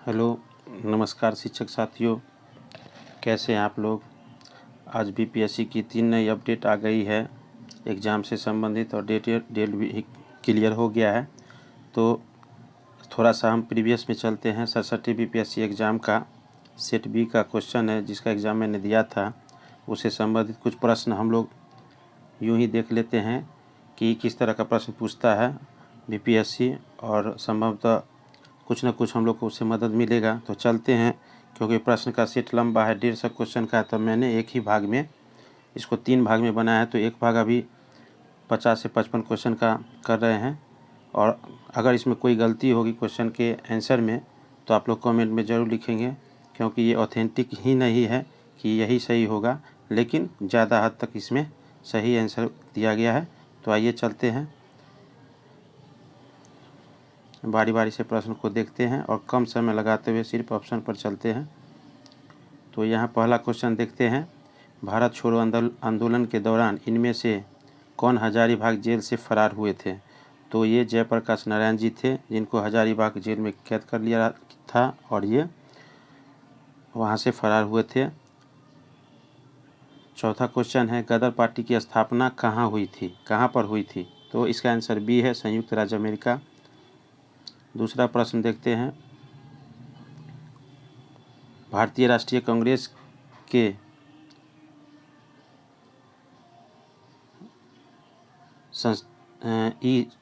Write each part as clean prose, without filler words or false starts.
Hello, नमस्कार शिक्षक साथियों, कैसे हैं आप लोग। आज बीपीएससी की 3 नई अपडेट आ गई है एग्ज़ाम से संबंधित और डेट भी क्लियर हो गया है। तो थोड़ा सा हम प्रीवियस में चलते हैं। 67 बीपीएससी एग्ज़ाम का सेट बी का क्वेश्चन है जिसका एग्ज़ाम मैंने दिया था, उससे संबंधित कुछ प्रश्न हम लोग यूँ ही देख लेते हैं कि किस तरह का प्रश्न पूछता है बीपीएससी, और संभवतः कुछ ना कुछ हम लोग को उससे मदद मिलेगा। तो चलते हैं, क्योंकि प्रश्न का सेट लंबा है, 150 क्वेश्चन का है, तो मैंने एक ही भाग में इसको 3 भाग में बनाया है। तो एक भाग अभी 50 से 55 क्वेश्चन का कर रहे हैं, और अगर इसमें कोई गलती होगी क्वेश्चन के आंसर में तो आप लोग कमेंट में ज़रूर लिखेंगे, क्योंकि ये ऑथेंटिक ही नहीं है कि यही सही होगा, लेकिन ज़्यादा हद तक इसमें सही आंसर दिया गया है। तो आइए चलते हैं, बारी बारी से प्रश्न को देखते हैं और कम समय लगाते हुए सिर्फ ऑप्शन पर चलते हैं। तो यहाँ पहला क्वेश्चन देखते हैं। भारत छोड़ो आंदोलन के दौरान इनमें से कौन हजारीबाग जेल से फरार हुए थे। तो ये जयप्रकाश नारायण जी थे, जिनको हजारीबाग जेल में कैद कर लिया था और ये वहाँ से फरार हुए थे। चौथा क्वेश्चन है, गदर पार्टी की स्थापना कहाँ हुई थी, कहाँ पर हुई थी। तो इसका आंसर बी है, संयुक्त राज्य अमेरिका। दूसरा प्रश्न देखते हैं। भारतीय राष्ट्रीय कांग्रेस के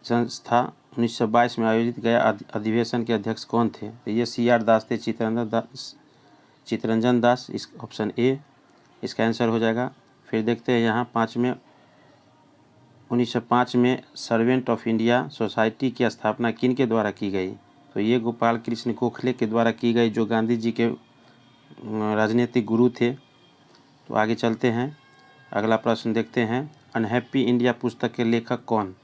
संस्था 1922 में आयोजित गया अधिवेशन के अध्यक्ष कौन थे। तो ये CR दास थे, चितरंजन दास, इस ऑप्शन ए इसका आंसर हो जाएगा। फिर देखते हैं यहाँ 5 में, 1905 में सर्वेंट ऑफ इंडिया सोसाइटी की स्थापना किन के द्वारा की गई। तो ये गोपाल कृष्ण गोखले के द्वारा की गई, जो गांधी जी के राजनीतिक गुरु थे। तो आगे चलते हैं, अगला प्रश्न देखते हैं। अनहैप्पी इंडिया पुस्तक के लेखक कौन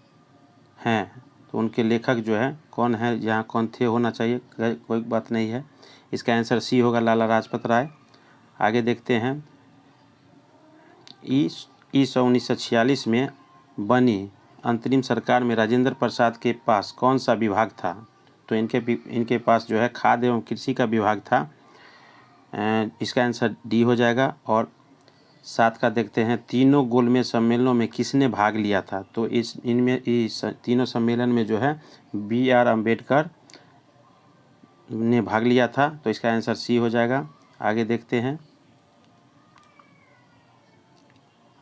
हैं। तो उनके लेखक जो है कौन है, यहाँ कौन थे होना चाहिए, कोई बात नहीं है। इसका आंसर सी होगा, लाला लाजपत राय। आगे देखते हैं। ईस 1946 में बनी अंतरिम सरकार में राजेंद्र प्रसाद के पास कौन सा विभाग था। तो इनके पास जो है खाद्य एवं कृषि का विभाग था। इसका आंसर डी हो जाएगा। और 7 का देखते हैं। तीनों गोलमेज सम्मेलनों में किसने भाग लिया था। तो इस तीनों सम्मेलन में जो है BR अम्बेडकर ने भाग लिया था। तो इसका आंसर सी हो जाएगा। आगे देखते हैं।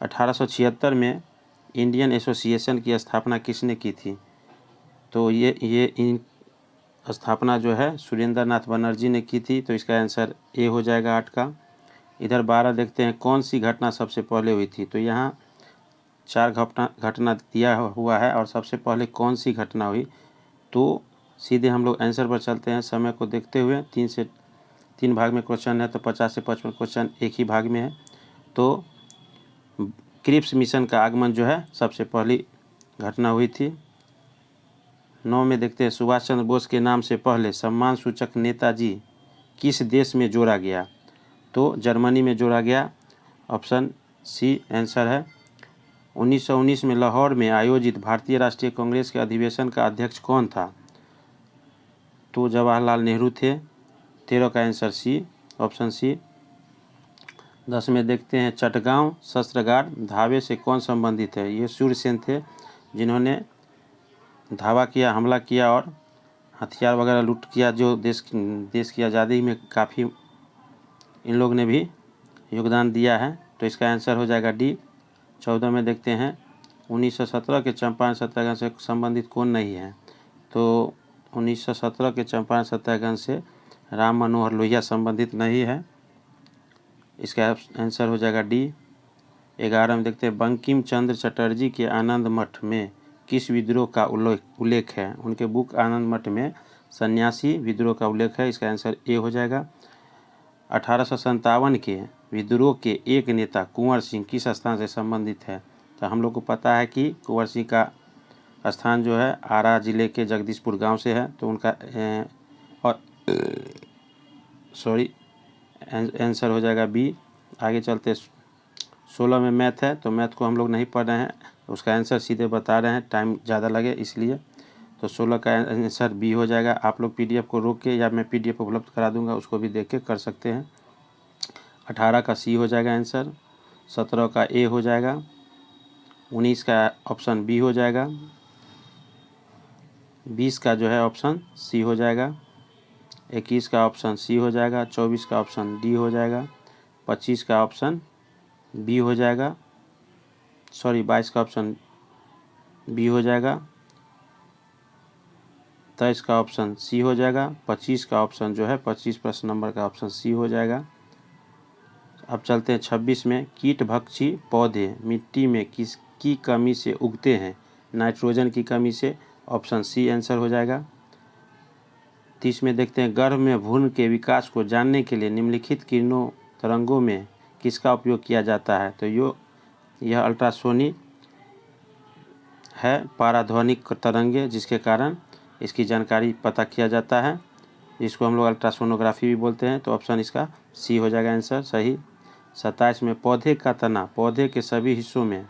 1876 में इंडियन एसोसिएशन की स्थापना किसने की थी। तो इन स्थापना जो है सुरेंद्र नाथ बनर्जी ने की थी। तो इसका आंसर ए हो जाएगा 8 का। इधर 12 देखते हैं। कौन सी घटना सबसे पहले हुई थी। तो यहाँ 4 घटना दिया हुआ है, और सबसे पहले कौन सी घटना हुई। तो सीधे हम लोग आंसर पर चलते हैं, समय को देखते हुए। 3 भाग में क्वेश्चन है, तो 50 से 55 क्वेश्चन एक ही भाग में है। तो क्रिप्स मिशन का आगमन जो है सबसे पहली घटना हुई थी। 9 में देखते हैं। सुभाष चंद्र बोस के नाम से पहले सम्मान सूचक नेताजी किस देश में जोड़ा गया। तो जर्मनी में जोड़ा गया, ऑप्शन सी आंसर है। 1919 में लाहौर में आयोजित भारतीय राष्ट्रीय कांग्रेस के अधिवेशन का अध्यक्ष कौन था। तो जवाहरलाल नेहरू थे। 13 का आंसर सी, ऑप्शन सी। 10 में देखते हैं। चटगांव शस्त्रागार धावे से कौन संबंधित है। ये सूर्यसेन थे, जिन्होंने धावा किया, हमला किया और हथियार वगैरह लूट किया, जो देश की आज़ादी में काफ़ी इन लोग ने भी योगदान दिया है। तो इसका आंसर हो जाएगा डी। 14 में देखते हैं। 1917 के चंपारण सत्याग्रह से संबंधित कौन नहीं है। तो 1917 के चंपारण सत्याग्रह से राम मनोहर लोहिया संबंधित नहीं है। इसका आंसर हो जाएगा डी। 11 में देखते हैं। बंकिम चंद्र चटर्जी के आनंद मठ में किस विद्रोह का उल्लेख है। उनके बुक आनंद मठ में सन्यासी विद्रोह का उल्लेख है। इसका आंसर ए हो जाएगा। 1857 के विद्रोह के एक नेता कुंवर सिंह किस स्थान से संबंधित है। तो हम लोग को पता है कि कुंवर सिंह का स्थान जो है आरा जिले के जगदीशपुर गांव से है। तो उनका आंसर हो जाएगा बी। आगे चलते। 16 में मैथ है, तो मैथ को हम लोग नहीं पढ़ रहे हैं, उसका आंसर सीधे बता रहे हैं, टाइम ज़्यादा लगे इसलिए। तो 16 का आंसर बी हो जाएगा। आप लोग PDF को रोक के या मैं PDF उपलब्ध करा दूंगा, उसको भी देख के कर सकते हैं। 18 का सी हो जाएगा आंसर। 17 का ए हो जाएगा। 19 का ऑप्शन बी हो जाएगा। 20 का जो है ऑप्शन सी हो जाएगा। 21 का ऑप्शन सी हो जाएगा। 24 का ऑप्शन डी हो जाएगा। 25 का ऑप्शन बी हो जाएगा, 22 का ऑप्शन बी हो जाएगा। 23 का ऑप्शन सी हो जाएगा। 25 का ऑप्शन जो है 25 प्रश्न नंबर का ऑप्शन सी हो जाएगा। अब चलते हैं 26 में। कीटभक्षी पौधे मिट्टी में किसकी कमी से उगते हैं? नाइट्रोजन की कमी से, ऑप्शन सी आंसर हो जाएगा। 30 में देखते हैं, गर्भ में भ्रूण के विकास को जानने के लिए निम्नलिखित किरणों तरंगों में किसका उपयोग किया जाता है? तो यह अल्ट्रासोनिक है, पाराध्वनिक तरंगे, जिसके कारण इसकी जानकारी पता किया जाता है, जिसको हम लोग अल्ट्रासोनोग्राफी भी बोलते हैं। तो ऑप्शन इसका सी हो जाएगा आंसर सही। 27 में, पौधे का तना पौधे के सभी हिस्सों में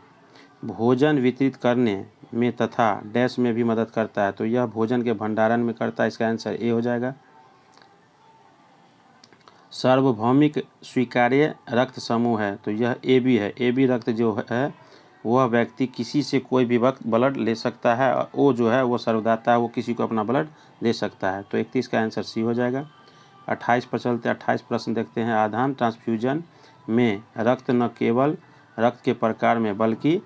भोजन वितरित करने में तथा डैश में भी मदद करता है। तो यह भोजन के भंडारण में करता है, इसका आंसर ए हो जाएगा। सार्वभौमिक स्वीकार्य रक्त समूह है, तो यह ए बी है। ए बी रक्त जो है वह व्यक्ति किसी से कोई भी वक्त ब्लड ले सकता है, और ओ जो है वो सर्वदाता है, वो किसी को अपना ब्लड दे सकता है। तो 31 का आंसर सी हो जाएगा। 28 पर चलते, 28 प्रश्न देखते हैं। आधान ट्रांसफ्यूजन में रक्त न केवल रक्त के प्रकार में बल्कि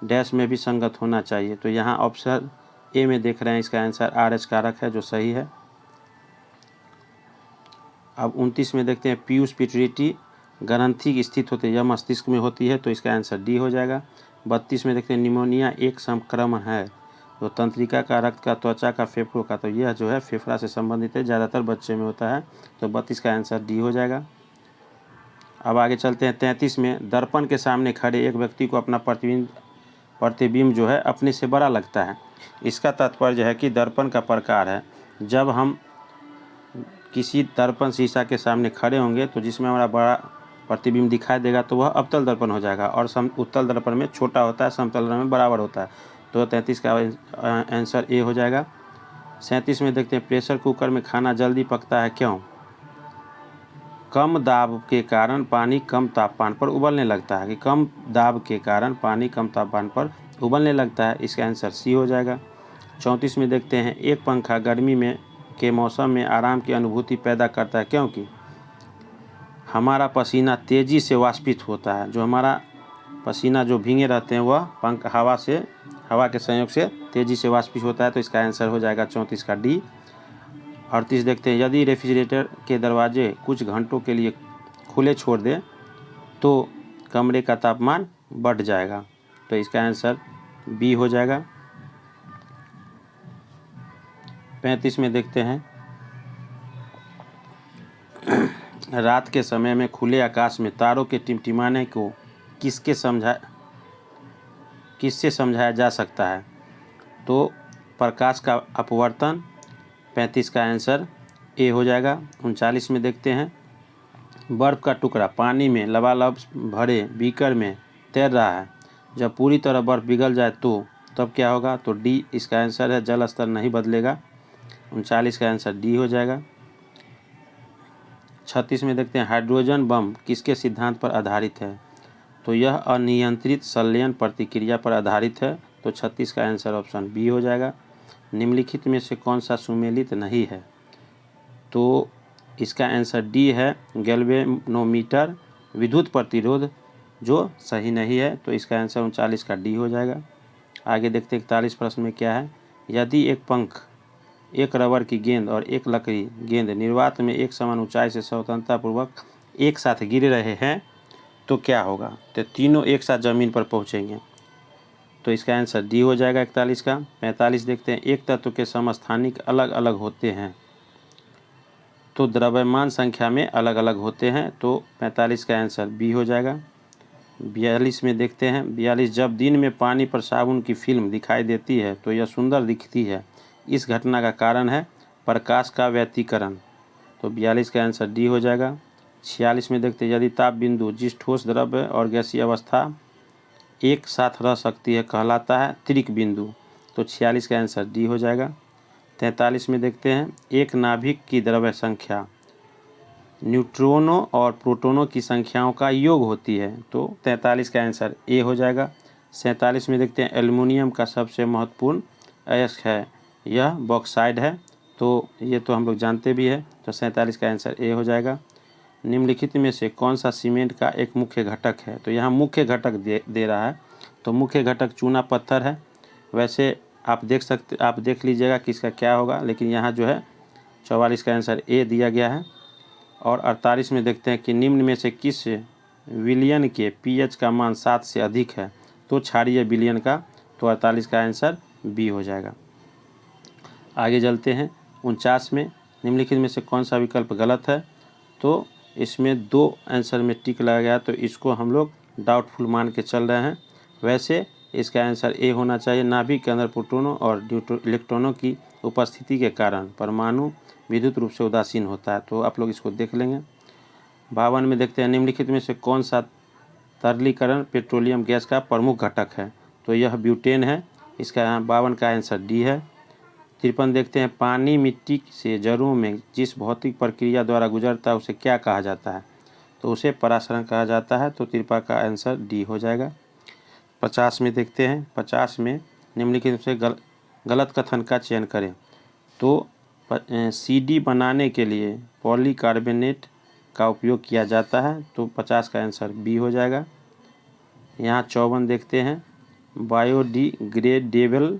डैश में भी संगत होना चाहिए। तो यहाँ ऑप्शन ए में देख रहे हैं, इसका आंसर RH कारक है, जो सही है। अब 29 में देखते हैं, पीयूष पिट्यूटरी ग्रंथि स्थित होते, यह मस्तिष्क में होती है, तो इसका आंसर डी हो जाएगा। 32 में देखते हैं, निमोनिया एक संक्रमण है, तो तंत्रिका का, रक्त का, त्वचा का, फेफड़ों का, तो यह जो है फेफड़ा से संबंधित है, ज़्यादातर बच्चे में होता है, तो 32 का आंसर डी हो जाएगा। अब आगे चलते हैं 33 में, दर्पण के सामने खड़े एक व्यक्ति को अपना प्रतिबिंब जो है अपने से बड़ा लगता है। इसका तात्पर्य है कि दर्पण का प्रकार है, जब हम किसी दर्पण शीशा के सामने खड़े होंगे तो जिसमें हमारा बड़ा प्रतिबिंब दिखाई देगा तो वह अवतल दर्पण हो जाएगा, और उत्तल दर्पण में छोटा होता है, समतल दर्पण में बराबर होता है। तो 33 का आंसर ए हो जाएगा। 37 में देखते हैं, प्रेशर कुकर में खाना जल्दी पकता है, क्यों? कम दाब के कारण पानी कम तापमान पर उबलने लगता है, कि कम दाब के कारण पानी कम तापमान पर उबलने लगता है, इसका आंसर सी हो जाएगा। 34 में देखते हैं, एक पंखा गर्मी में के मौसम में आराम की अनुभूति पैदा करता है, क्योंकि हमारा पसीना तेज़ी से वाष्पित होता है। जो हमारा पसीना जो भीगे रहते हैं वह हवा के संयोग से तेज़ी से वाष्पित होता है, तो इसका आंसर हो जाएगा 34 का डी। 38 देखते हैं, यदि रेफ्रिजरेटर के दरवाजे कुछ घंटों के लिए खुले छोड़ दें तो कमरे का तापमान बढ़ जाएगा, तो इसका आंसर बी हो जाएगा। 35 में देखते हैं, रात के समय में खुले आकाश में तारों के टिमटिमाने को किससे समझाया जा सकता है? तो प्रकाश का अपवर्तन, 35 का आंसर ए हो जाएगा। 39 में देखते हैं, बर्फ़ का टुकड़ा पानी में लबालब भरे बीकर में तैर रहा है, जब पूरी तरह बर्फ़ पिघल जाए तो तब क्या होगा? तो डी इसका आंसर है, जल स्तर नहीं बदलेगा। 39 का आंसर डी हो जाएगा। 36 में देखते हैं, हाइड्रोजन बम किसके सिद्धांत पर आधारित है? तो यह अनियंत्रित संलयन प्रतिक्रिया पर आधारित है, तो 36 का आंसर ऑप्शन बी हो जाएगा। निम्नलिखित में से कौन सा सुमेलित नहीं है? तो इसका आंसर डी है, गैल्वेनोमीटर विद्युत प्रतिरोध, जो सही नहीं है, तो इसका आंसर 39 का डी हो जाएगा। आगे देखते हैं 41 प्रश्न में क्या है, यदि एक पंख, एक रबर की गेंद और एक लकड़ी गेंद निर्वात में एक समान ऊंचाई से स्वतंत्रतापूर्वक एक साथ गिर रहे हैं तो क्या होगा? तो तीनों एक साथ ज़मीन पर पहुंचेंगे, तो इसका आंसर डी हो जाएगा 41 का। 45 देखते हैं, एक तत्व के समस्थानिक अलग अलग होते हैं, तो द्रव्यमान संख्या में अलग अलग होते हैं, तो 45 का आंसर बी हो जाएगा। 42 में देखते हैं, 42, जब दिन में पानी पर साबुन की फिल्म दिखाई देती है तो यह सुंदर दिखती है, इस घटना का कारण है प्रकाश का व्यतिकरण, तो 42 का आंसर डी हो जाएगा। 46 में देखते हैं, यदि ताप बिंदु जिस ठोस द्रव्य और गैसीय अवस्था एक साथ रह सकती है कहलाता है त्रिक बिंदु, तो 46 का आंसर डी हो जाएगा। 43 में देखते हैं, एक नाभिक की द्रव्य संख्या न्यूट्रॉनों और प्रोटॉनों की संख्याओं का योग होती है, तो 43 का आंसर ए हो जाएगा। 47 में देखते हैं, एल्युमिनियम का सबसे महत्वपूर्ण अयस्क है, यह बॉक्साइड है, तो ये तो हम लोग जानते भी है, तो 47 का आंसर ए हो जाएगा। निम्नलिखित में से कौन सा सीमेंट का एक मुख्य घटक है, तो यहाँ मुख्य घटक दे रहा है, तो मुख्य घटक चूना पत्थर है। वैसे आप देख लीजिएगा कि इसका क्या होगा, लेकिन यहाँ जो है 44 का आंसर ए दिया गया है। और 48 में देखते हैं कि निम्न में से किस विलयन के पीएच का मान 7 से अधिक है, तो क्षारीय विलयन का, तो 48 का आंसर बी हो जाएगा। आगे चलते हैं। 49 में निम्नलिखित में से कौन सा विकल्प गलत है, तो इसमें 2 आंसर में टिक लगा गया, तो इसको हम लोग डाउटफुल मान के चल रहे हैं। वैसे इसका आंसर ए होना चाहिए, नाभिक के अंदर प्रोटॉनों और इलेक्ट्रॉनों की उपस्थिति के कारण परमाणु विद्युत रूप से उदासीन होता है, तो आप लोग इसको देख लेंगे। 52 में देखते हैं, निम्नलिखित में से कौन सा तरलीकरण पेट्रोलियम गैस का प्रमुख घटक है, तो यह ब्यूटेन है, इसका 52 का आंसर डी है। 53 देखते हैं, पानी मिट्टी से जड़ों में जिस भौतिक प्रक्रिया द्वारा गुजरता है उसे क्या कहा जाता है, तो उसे परासरण कहा जाता है, तो 53 का आंसर डी हो जाएगा। 50 में देखते हैं, 50 में निम्नलिखित से गलत कथन का चयन करें, तो सीडी बनाने के लिए पॉलीकार्बोनेट का उपयोग किया जाता है, तो 50 का आंसर बी हो जाएगा। यहाँ 54 देखते हैं, बायोडिग्रेडेबल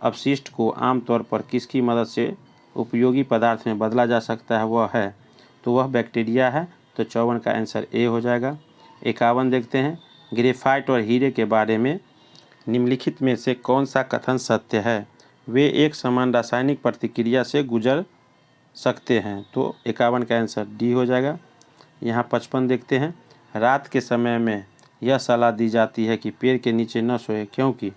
अपशिष्ट को आमतौर पर किसकी मदद से उपयोगी पदार्थ में बदला जा सकता है, वह है, तो वह बैक्टीरिया है, तो 54 का आंसर ए हो जाएगा। 51 देखते हैं, ग्रेफाइट और हीरे के बारे में निम्नलिखित में से कौन सा कथन सत्य है, वे एक समान रासायनिक प्रतिक्रिया से गुजर सकते हैं, तो 51 का आंसर डी हो जाएगा। यहाँ 55 देखते हैं, रात के समय में यह सलाह दी जाती है कि पेड़ के नीचे न सोए, क्योंकि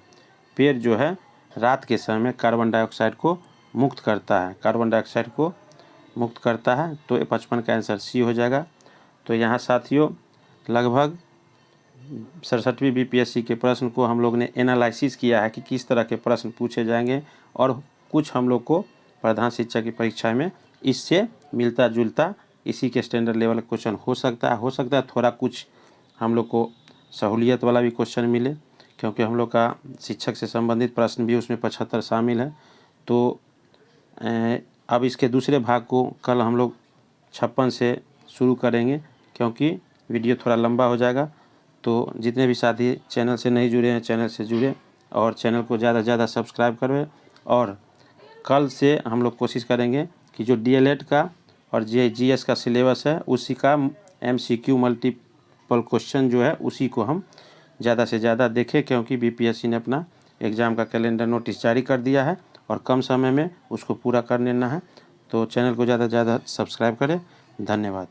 पेड़ जो है रात के समय कार्बन डाइऑक्साइड को मुक्त करता है, तो 55 का आंसर सी हो जाएगा। तो यहाँ साथियों लगभग 67वीं बीपीएससी के प्रश्न को हम लोग ने एनालिसिस किया है कि किस तरह के प्रश्न पूछे जाएंगे, और कुछ हम लोग को प्रधान शिक्षक की परीक्षा में इससे मिलता जुलता इसी के स्टैंडर्ड लेवल का क्वेश्चन हो सकता है थोड़ा कुछ हम लोग को सहूलियत वाला भी क्वेश्चन मिले, क्योंकि हम लोग का शिक्षक से संबंधित प्रश्न भी उसमें 75 शामिल है। तो अब इसके दूसरे भाग को कल हम लोग 56 से शुरू करेंगे, क्योंकि वीडियो थोड़ा लंबा हो जाएगा। तो जितने भी साथी चैनल से नहीं जुड़े हैं, चैनल से जुड़े और चैनल को ज़्यादा से ज़्यादा सब्सक्राइब करें। और कल से हम लोग कोशिश करेंगे कि जो डीएलएड का और जीएस का सिलेबस है उसी का एमसीक्यू मल्टीपल क्वेश्चन जो है उसी को हम ज़्यादा से ज़्यादा देखें, क्योंकि बीपीएससी ने अपना एग्ज़ाम का कैलेंडर नोटिस जारी कर दिया है और कम समय में उसको पूरा कर लेना है। तो चैनल को ज़्यादा से ज़्यादा सब्सक्राइब करें। धन्यवाद।